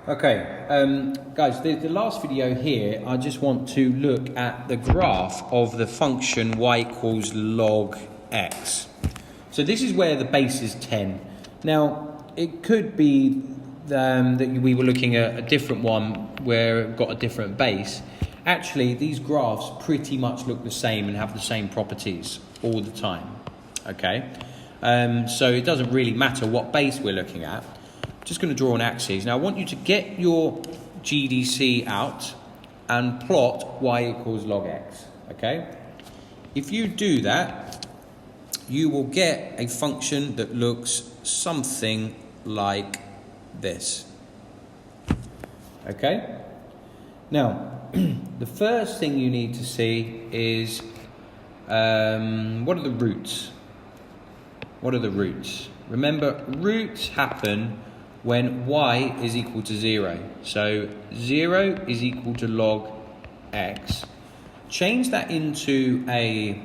Okay, guys, the last video here, I just want to look at the graph of the function y equals log x. So this is where the base is 10. Now, it could be that we were looking at a different one where it got a different base. Actually, these graphs pretty much look the same and have the same properties all the time, okay? So it doesn't really matter what base we're looking at. Just going to draw an axis. Now I want you to get your GDC out and plot y equals log x, okay? If you do that, you will get a function that looks something like this, okay? Now, the first thing you need to see is, what are the roots? What are the roots? Remember, roots happen when y is equal to 0. So 0 is equal to log x. Change that into a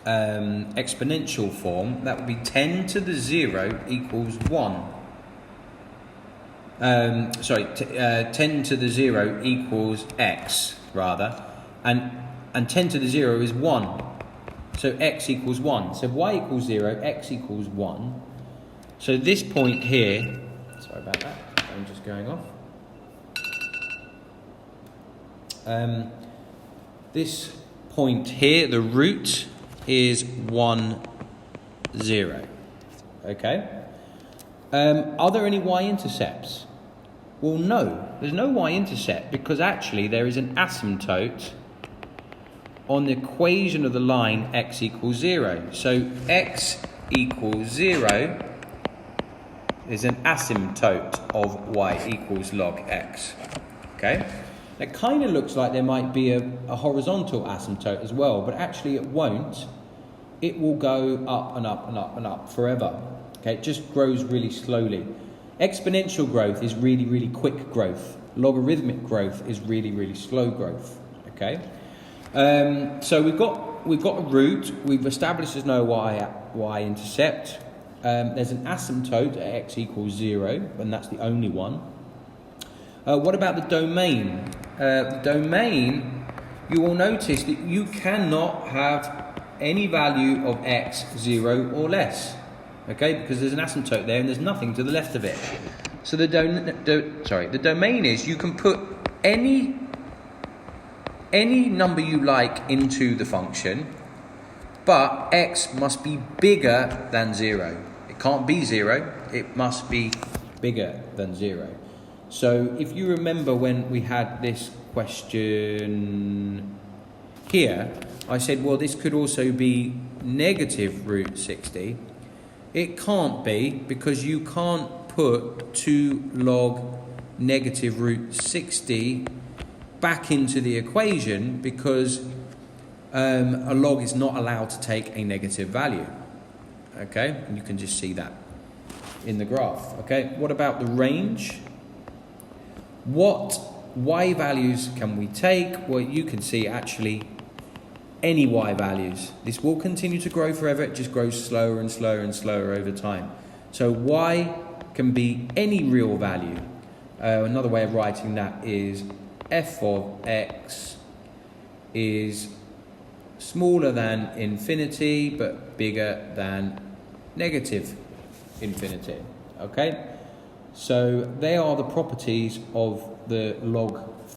exponential form. That would be 10 to the 0 equals 1. 10 to the 0 equals x, rather. And 10 to the 0 is 1. So x equals 1. So y equals 0, x equals 1. So this point here, sorry about that, I'm just going off. This point here, the root is 1, 0. Okay? Are there any y-intercepts? Well, no, there's no y-intercept because actually there is an asymptote on the equation of the line x equals 0. So x equals 0 is an asymptote of y equals log x, okay? It kind of looks like there might be a horizontal asymptote as well, but actually it won't. It will go up and up and up and up forever, okay? It just grows really slowly. Exponential growth is really, really quick growth. Logarithmic growth is really, really slow growth, okay? So we've got a root. We've established there's no y-intercept. There's an asymptote at x equals 0, and that's the only one. What about the domain? The domain, you will notice that you cannot have any value of x 0 or less, okay? Because there's an asymptote there and there's nothing to the left of it. So the domain is you can put any number you like into the function, but x must be bigger than 0. It can't be 0, it must be bigger than 0. So if you remember when we had this question here, I said, well, this could also be negative root 60. It can't be because you can't put 2 log negative root 60 back into the equation because a log is not allowed to take a negative value, okay? And you can just see that in the graph, okay? What about the range? What y values can we take? Well, you can see actually any y values. This will continue to grow forever. It just grows slower and slower and slower over time. So y can be any real value. Another way of writing that is f of x is smaller than infinity but bigger than negative infinity, okay? So they are the properties of the log